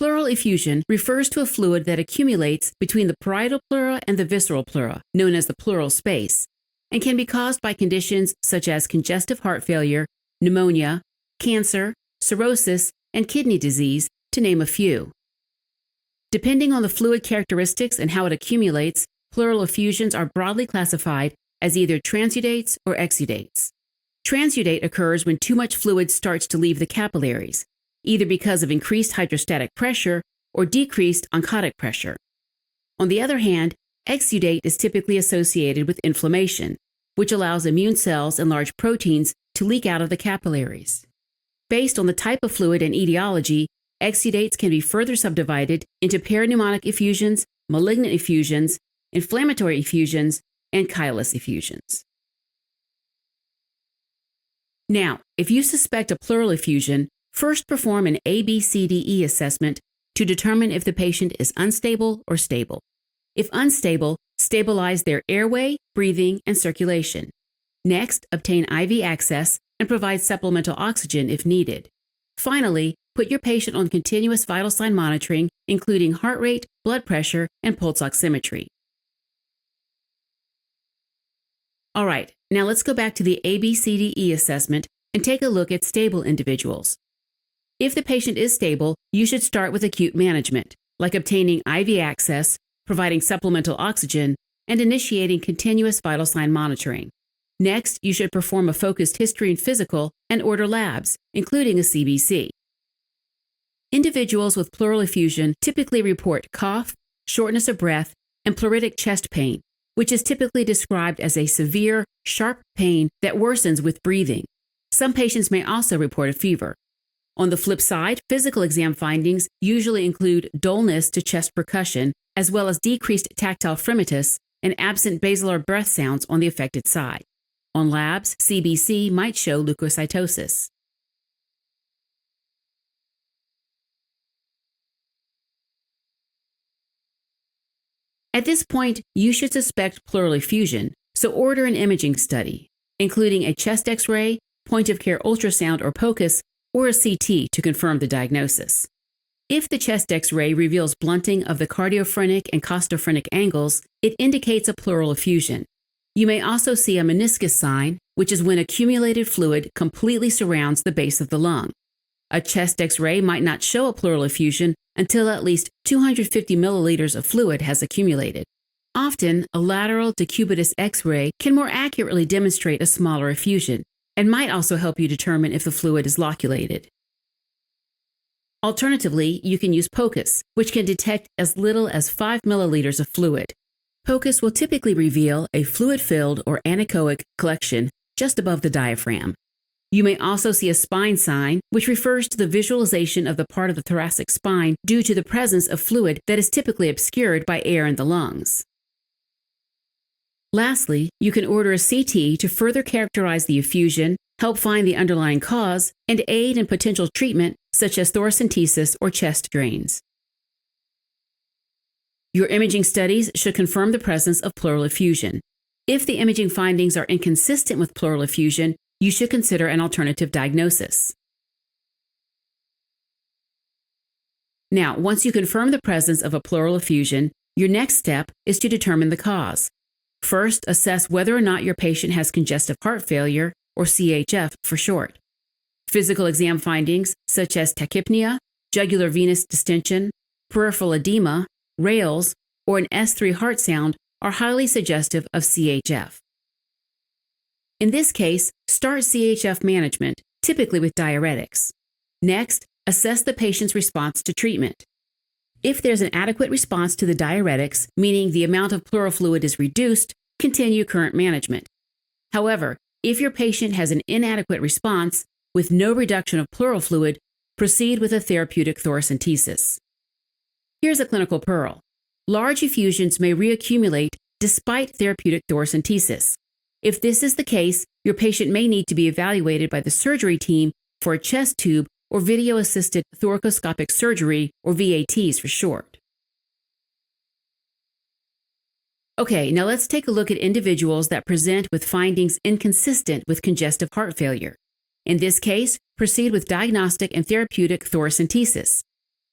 Pleural effusion refers to a fluid that accumulates between the parietal pleura and the visceral pleura, known as the pleural space, and can be caused by conditions such as congestive heart failure, pneumonia, cancer, cirrhosis, and kidney disease, to name a few. Depending on the fluid characteristics and how it accumulates, pleural effusions are broadly classified as either transudates or exudates. Transudate occurs when too much fluid starts to leave the capillaries, either because of increased hydrostatic pressure or decreased oncotic pressure. On the other hand, exudate is typically associated with inflammation, which allows immune cells and large proteins to leak out of the capillaries. Based on the type of fluid and etiology, exudates can be further subdivided into peripneumonic effusions, malignant effusions, inflammatory effusions, and chylous effusions. Now, if you suspect a pleural effusion, first perform an ABCDE assessment to determine if the patient is unstable or stable. If unstable, stabilize their airway, breathing, and circulation. Next, obtain IV access and provide supplemental oxygen if needed. Finally, put your patient on continuous vital sign monitoring, including heart rate, blood pressure, and pulse oximetry. All right, now let's go back to the ABCDE assessment and take a look at stable individuals. If the patient is stable, you should start with acute management, like obtaining IV access, providing supplemental oxygen, and initiating continuous vital sign monitoring. Next, you should perform a focused history and physical and order labs, including a CBC. Individuals with pleural effusion typically report cough, shortness of breath, and pleuritic chest pain, which is typically described as a severe, sharp pain that worsens with breathing. Some patients may also report a fever. On the flip side, physical exam findings usually include dullness to chest percussion, as well as decreased tactile fremitus and absent basilar breath sounds on the affected side. On labs, CBC might show leukocytosis. At this point, you should suspect pleural effusion, so order an imaging study, including a chest X-ray, point-of-care ultrasound or POCUS, or a CT to confirm the diagnosis. If the chest X-ray reveals blunting of the cardiophrenic and costophrenic angles, it indicates a pleural effusion. You may also see a meniscus sign, which is when accumulated fluid completely surrounds the base of the lung. A chest X-ray might not show a pleural effusion until at least 250 milliliters of fluid has accumulated. Often, a lateral decubitus X-ray can more accurately demonstrate a smaller effusion and might also help you determine if the fluid is loculated. Alternatively, you can use POCUS, which can detect as little as 5 milliliters of fluid. POCUS will typically reveal a fluid-filled or anechoic collection just above the diaphragm. You may also see a spine sign, which refers to the visualization of the part of the thoracic spine due to the presence of fluid that is typically obscured by air in the lungs. Lastly, you can order a CT to further characterize the effusion, help find the underlying cause, and aid in potential treatment such as thoracentesis or chest drains. Your imaging studies should confirm the presence of pleural effusion. If the imaging findings are inconsistent with pleural effusion, you should consider an alternative diagnosis. Now, once you confirm the presence of a pleural effusion, your next step is to determine the cause. First, assess whether or not your patient has congestive heart failure, or CHF for short. Physical exam findings, such as tachypnea, jugular venous distension, peripheral edema, rales, or an S3 heart sound, are highly suggestive of CHF. In this case, start CHF management, typically with diuretics. Next, assess the patient's response to treatment. If there's an adequate response to the diuretics, meaning the amount of pleural fluid is reduced, continue current management. However, if your patient has an inadequate response with no reduction of pleural fluid, proceed with a therapeutic thoracentesis. Here's a clinical pearl. Large effusions may reaccumulate despite therapeutic thoracentesis. If this is the case, your patient may need to be evaluated by the surgery team for a chest tube or video-assisted thoracoscopic surgery, or VATs for short. Okay, now let's take a look at individuals that present with findings inconsistent with congestive heart failure. In this case, proceed with diagnostic and therapeutic thoracentesis.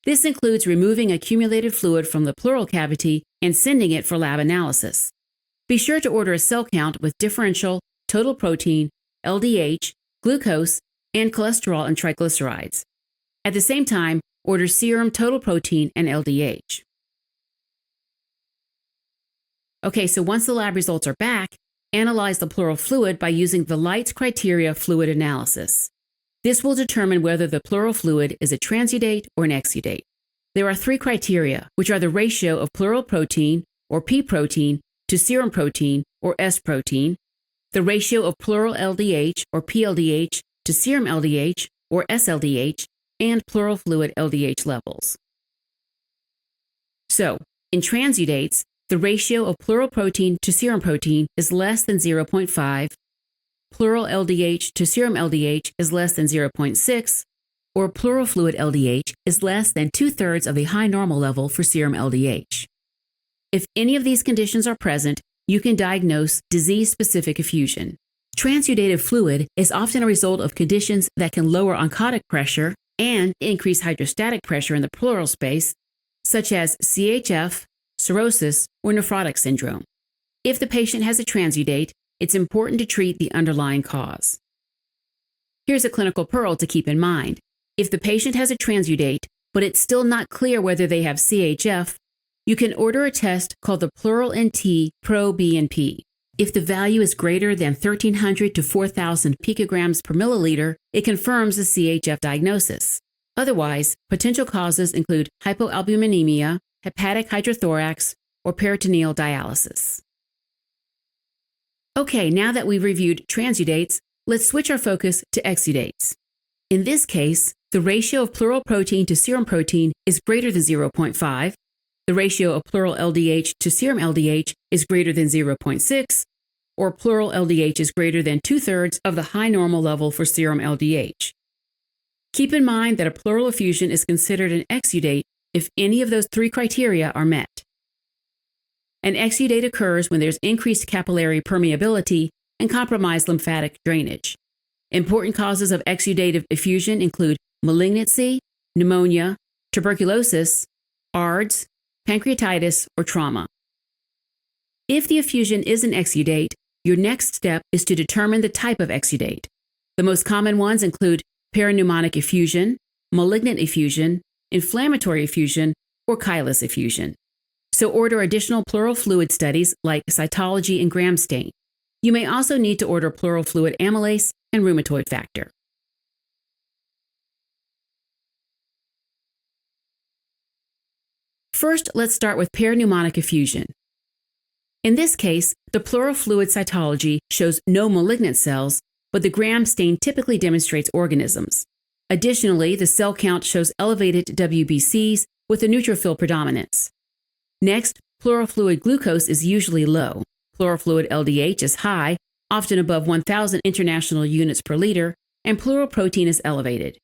This includes removing accumulated fluid from the pleural cavity and sending it for lab analysis. Be sure to order a cell count with differential, total protein, LDH, glucose, and cholesterol and triglycerides. At the same time, order serum, total protein, and LDH. Okay, so once the lab results are back, analyze the pleural fluid by using the Light's criteria fluid analysis. This will determine whether the pleural fluid is a transudate or an exudate. There are 3 criteria, which are the ratio of pleural protein, or P protein, to serum protein, or S protein, the ratio of pleural LDH, or PLDH, to serum LDH, or SLDH, and pleural fluid LDH levels. So, in transudates, the ratio of pleural protein to serum protein is less than 0.5, pleural LDH to serum LDH is less than 0.6, or pleural fluid LDH is less than 2/3 of the high normal level for serum LDH. If any of these conditions are present, you can diagnose disease-specific effusion. Transudative fluid is often a result of conditions that can lower oncotic pressure and increase hydrostatic pressure in the pleural space, such as CHF, cirrhosis, or nephrotic syndrome. If the patient has a transudate, it's important to treat the underlying cause. Here's a clinical pearl to keep in mind. If the patient has a transudate, but it's still not clear whether they have CHF, you can order a test called the Pleural NT Pro-BNP. If the value is greater than 1,300 to 4,000 picograms per milliliter, it confirms a CHF diagnosis. Otherwise, potential causes include hypoalbuminemia, hepatic hydrothorax, or peritoneal dialysis. Okay, now that we've reviewed transudates, let's switch our focus to exudates. In this case, the ratio of pleural protein to serum protein is greater than 0.5, the ratio of pleural LDH to serum LDH is greater than 0.6, or pleural LDH is greater than 2/3 of the high normal level for serum LDH. Keep in mind that a pleural effusion is considered an exudate if any of those 3 criteria are met. An exudate occurs when there's increased capillary permeability and compromised lymphatic drainage. Important causes of exudative effusion include malignancy, pneumonia, tuberculosis, ARDS, pancreatitis, or trauma. If the effusion is an exudate, your next step is to determine the type of exudate. The most common ones include peripneumonic effusion, malignant effusion, inflammatory effusion, or chylous effusion. So order additional pleural fluid studies like cytology and gram stain. You may also need to order pleural fluid amylase and rheumatoid factor. First, let's start with peripneumonic effusion. In this case, the pleural fluid cytology shows no malignant cells, but the gram stain typically demonstrates organisms. Additionally, the cell count shows elevated WBCs with a neutrophil predominance. Next, pleural fluid glucose is usually low. Pleural fluid LDH is high, often above 1,000 international units per liter, and pleural protein is elevated.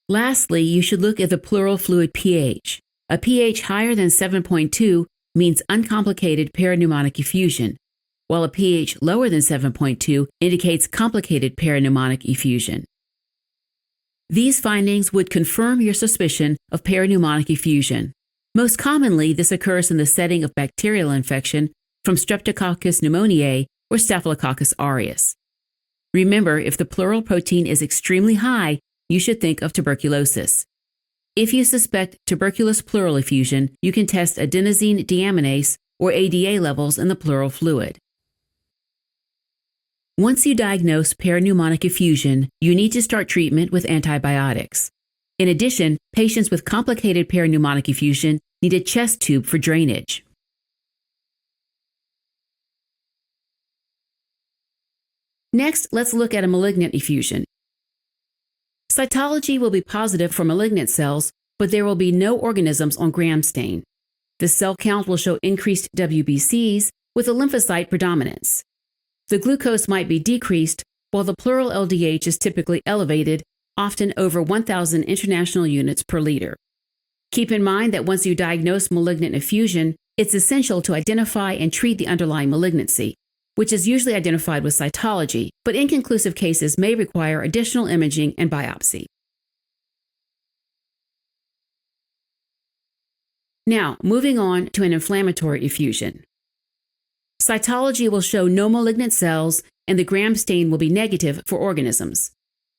Lastly, you should look at the pleural fluid pH. A pH higher than 7.2 means uncomplicated peripneumonic effusion, while a pH lower than 7.2 indicates complicated peripneumonic effusion. These findings would confirm your suspicion of peripneumonic effusion. Most commonly, this occurs in the setting of bacterial infection from Streptococcus pneumoniae or Staphylococcus aureus. Remember, if the pleural protein is extremely high, you should think of tuberculosis. If you suspect tuberculous pleural effusion, you can test adenosine deaminase or ADA levels in the pleural fluid. Once you diagnose peripneumonic effusion, you need to start treatment with antibiotics. In addition, patients with complicated peripneumonic effusion need a chest tube for drainage. Next, let's look at a malignant effusion. Cytology will be positive for malignant cells, but there will be no organisms on gram stain. The cell count will show increased WBCs with a lymphocyte predominance. The glucose might be decreased, while the pleural LDH is typically elevated, often over 1,000 international units per liter. Keep in mind that once you diagnose malignant effusion, it's essential to identify and treat the underlying malignancy, which is usually identified with cytology, but inconclusive cases may require additional imaging and biopsy. Now, moving on to an inflammatory effusion. Cytology will show no malignant cells, and the Gram stain will be negative for organisms.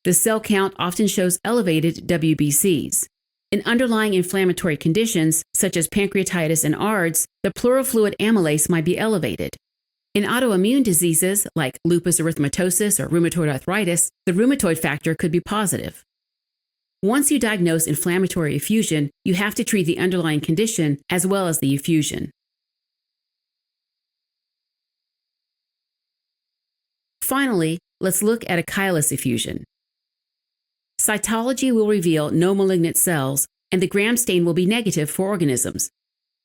The cell count often shows elevated WBCs. In underlying inflammatory conditions, such as pancreatitis and ARDS, the pleural fluid amylase might be elevated. In autoimmune diseases like lupus erythematosus or rheumatoid arthritis, the rheumatoid factor could be positive. Once you diagnose inflammatory effusion, you have to treat the underlying condition as well as the effusion. Finally, let's look at a chylous effusion. Cytology will reveal no malignant cells, and the Gram stain will be negative for organisms.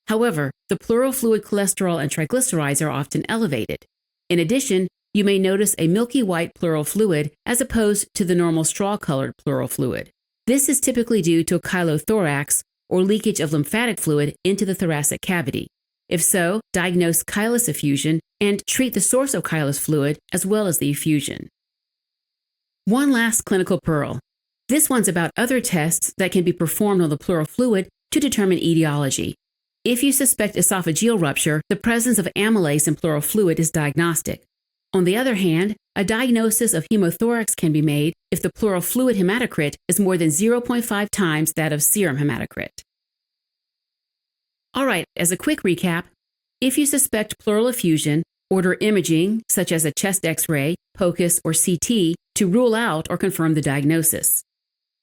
However, the pleural fluid cholesterol and triglycerides are often elevated. In addition, you may notice a milky white pleural fluid as opposed to the normal straw-colored pleural fluid. This is typically due to a chylothorax, or leakage of lymphatic fluid into the thoracic cavity. If so, diagnose chylous effusion and treat the source of chylous fluid as well as the effusion. One last clinical pearl. This one's about other tests that can be performed on the pleural fluid to determine etiology. If you suspect esophageal rupture, the presence of amylase in pleural fluid is diagnostic. On the other hand, a diagnosis of hemothorax can be made if the pleural fluid hematocrit is more than 0.5 times that of serum hematocrit. All right, as a quick recap, if you suspect pleural effusion, order imaging, such as a chest X-ray, POCUS, or CT, to rule out or confirm the diagnosis.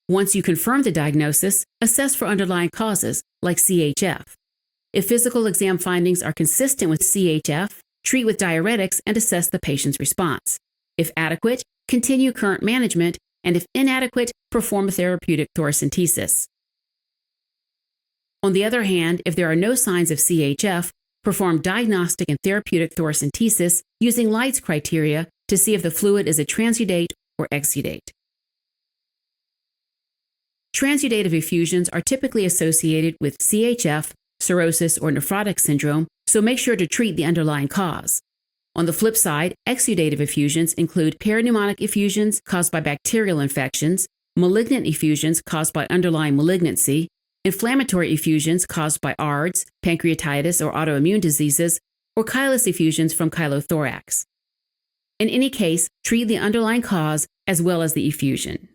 Once you confirm the diagnosis, assess for underlying causes, like CHF. If physical exam findings are consistent with CHF, treat with diuretics and assess the patient's response. If adequate, continue current management, and if inadequate, perform a therapeutic thoracentesis. On the other hand, if there are no signs of CHF, perform diagnostic and therapeutic thoracentesis using Light's criteria to see if the fluid is a transudate or exudate. Transudative effusions are typically associated with CHF, cirrhosis, or nephrotic syndrome, so make sure to treat the underlying cause. On the flip side, exudative effusions include peripneumonic effusions caused by bacterial infections, malignant effusions caused by underlying malignancy, inflammatory effusions caused by ARDS, pancreatitis, or autoimmune diseases, or chylous effusions from chylothorax. In any case, treat the underlying cause as well as the effusion.